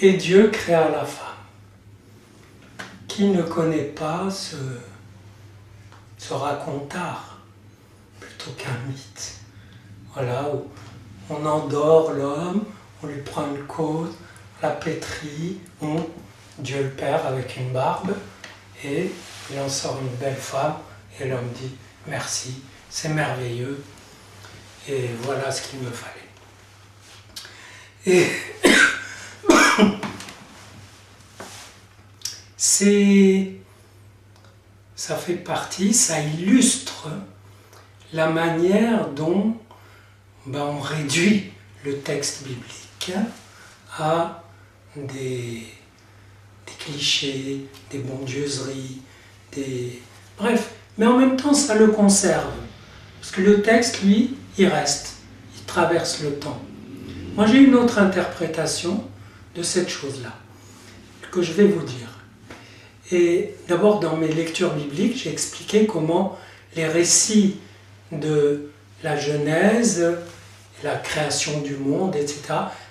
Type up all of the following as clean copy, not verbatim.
Et Dieu créa la femme. Qui ne connaît pas ce racontard, plutôt qu'un mythe? Voilà, où on endort l'homme, on lui prend une côte, la pétrit, Dieu le Père avec une barbe, et il en sort une belle femme, et l'homme dit merci, c'est merveilleux, et voilà ce qu'il me fallait. Et ça fait partie, ça illustre la manière dont on réduit le texte biblique à des clichés, des bondieuseries, bref, mais en même temps ça le conserve, parce que le texte, lui, il reste, il traverse le temps. Moi j'ai une autre interprétation de cette chose-là, que je vais vous dire. Et d'abord, dans mes lectures bibliques, j'ai expliqué comment les récits de la Genèse, la création du monde, etc.,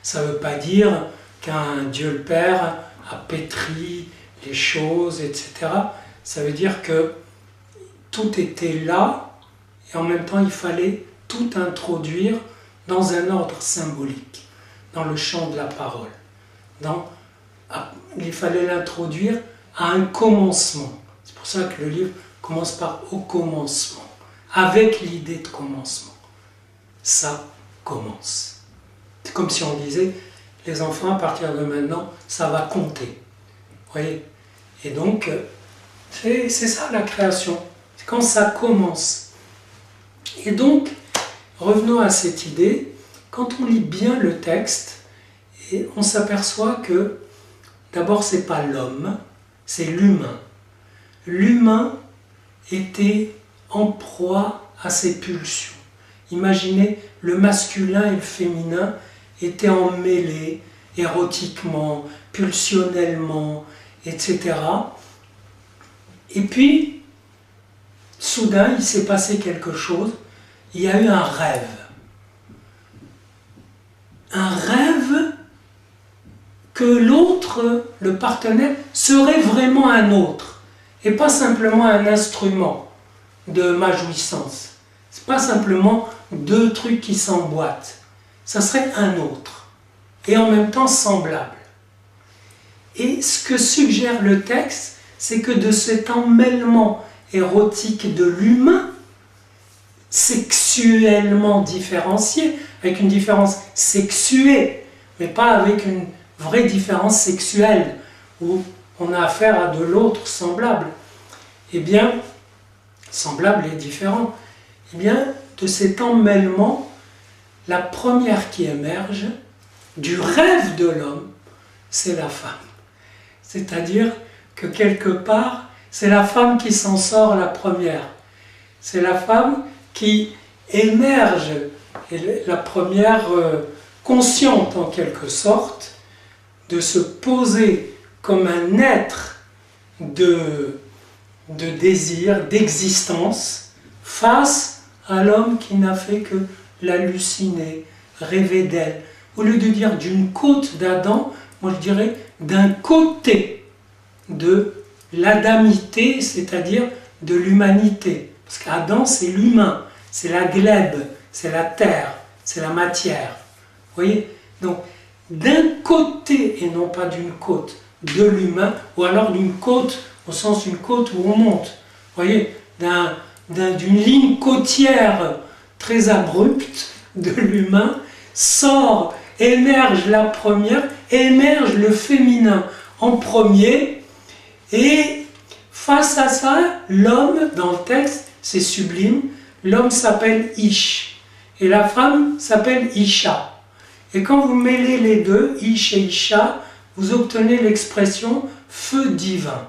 ça ne veut pas dire qu'un Dieu le Père a pétri les choses, etc. Ça veut dire que tout était là, et en même temps, il fallait tout introduire dans un ordre symbolique, dans le champ de la parole. Il fallait l'introduire à un commencement. C'est pour ça que le livre commence par « au commencement », avec l'idée de commencement. Ça commence. C'est comme si on disait, les enfants, à partir de maintenant, ça va compter. Vous voyez? Et donc, c'est ça la création. C'est quand ça commence. Et donc, revenons à cette idée, quand on lit bien le texte, et on s'aperçoit que, d'abord, c'est pas l'homme, c'est l'humain. L'humain était en proie à ses pulsions. Imaginez, le masculin et le féminin étaient emmêlés érotiquement, pulsionnellement, etc. Et puis, soudain, il s'est passé quelque chose. Il y a eu un rêve. Un rêve que l'autre, le partenaire, serait vraiment un autre, et pas simplement un instrument de ma jouissance. C'est pas simplement deux trucs qui s'emboîtent. Ça serait un autre, et en même temps semblable. Et ce que suggère le texte, c'est que de cet emmêlement érotique de l'humain, sexuellement différencié, avec une différence sexuée, mais pas avec une vraie différence sexuelle, où on a affaire à de l'autre semblable. Eh bien, semblable et différent. Eh bien, de cet emmêlement, la première qui émerge du rêve de l'homme, c'est la femme. C'est-à-dire que quelque part, c'est la femme qui s'en sort la première. C'est la femme qui émerge, la première consciente en quelque sorte, de se poser comme un être de désir, d'existence, face à l'homme qui n'a fait que l'halluciner, rêver d'elle. Au lieu de dire d'une côte d'Adam, moi je dirais d'un côté de l'adamité, c'est-à-dire de l'humanité. Parce qu'Adam, c'est l'humain, c'est la glèbe, c'est la terre, c'est la matière. Vous voyez? Donc, d'un côté, et non pas d'une côte, de l'humain, ou alors d'une côte, au sens d'une côte où on monte. Vous voyez? D'une ligne côtière très abrupte de l'humain, émerge la première, émerge le féminin en premier, et face à ça, l'homme, dans le texte, c'est sublime, l'homme s'appelle Ish, et la femme s'appelle Isha. Et quand vous mêlez les deux, Ish et Isha, vous obtenez l'expression feu divin.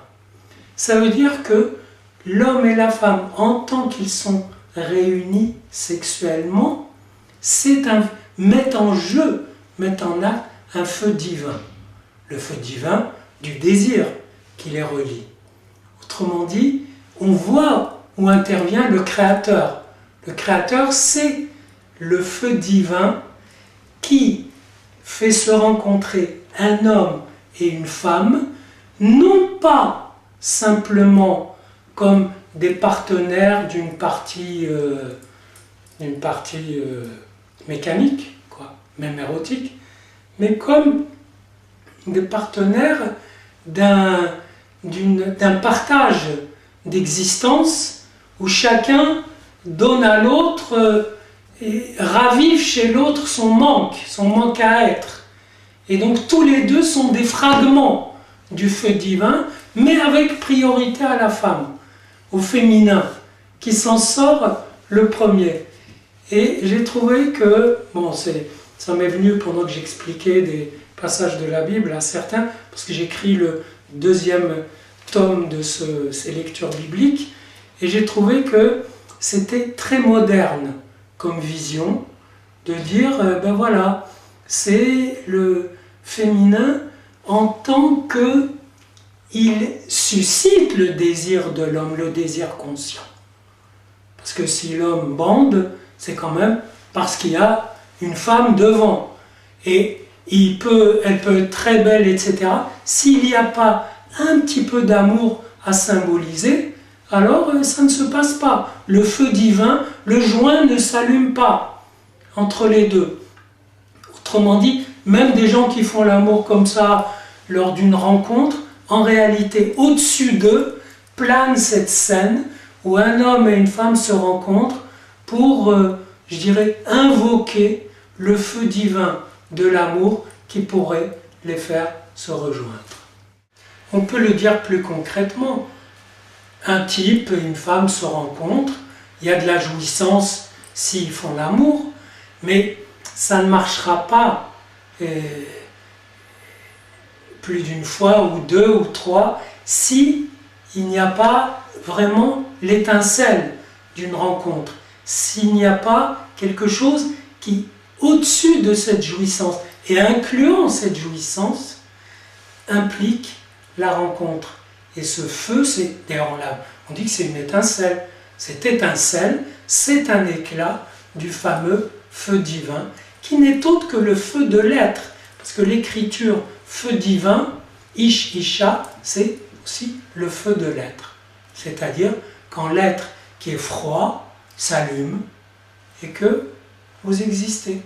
Ça veut dire que l'homme et la femme, en tant qu'ils sont réunis sexuellement, mettent en jeu, mettent en acte un feu divin. Le feu divin du désir qui les relie. Autrement dit, on voit où intervient le Créateur. Le Créateur, c'est le feu divin qui fait se rencontrer un homme et une femme, non pas simplement comme des partenaires d'une partie mécanique, quoi, même érotique, mais comme des partenaires d'un partage d'existence où chacun donne à l'autre et ravive chez l'autre son manque à être. Et donc tous les deux sont des fragments du feu divin, mais avec priorité à la femme, au féminin, qui s'en sort le premier. Et j'ai trouvé que, bon, ça m'est venu pendant que j'expliquais des passages de la Bible à certains, parce que j'écris le deuxième tome de ces lectures bibliques, et j'ai trouvé que c'était très moderne comme vision, de dire, ben voilà, c'est le féminin en tant que il suscite le désir de l'homme, le désir conscient. Parce que si l'homme bande, c'est quand même parce qu'il y a une femme devant. Et elle peut être très belle, etc. S'il n'y a pas un petit peu d'amour à symboliser, alors ça ne se passe pas. Le feu divin, le joint ne s'allume pas entre les deux. Autrement dit, même des gens qui font l'amour comme ça lors d'une rencontre, en réalité, au-dessus d'eux, plane cette scène où un homme et une femme se rencontrent pour, je dirais, invoquer le feu divin de l'amour qui pourrait les faire se rejoindre. On peut le dire plus concrètement. Un type et une femme se rencontrent, il y a de la jouissance s'ils font l'amour, mais ça ne marchera pas plus d'une fois ou deux ou trois si il n'y a pas vraiment l'étincelle d'une rencontre, s'il n'y a pas quelque chose qui, au-dessus de cette jouissance et incluant cette jouissance, implique la rencontre. Et ce feu, d'ailleurs on dit que c'est une étincelle. Cette étincelle, c'est un éclat du fameux feu divin, qui n'est autre que le feu de l'être. Parce que l'écriture feu divin, Ish Isha, c'est aussi le feu de l'être. C'est-à-dire quand l'être qui est froid s'allume et que vous existez.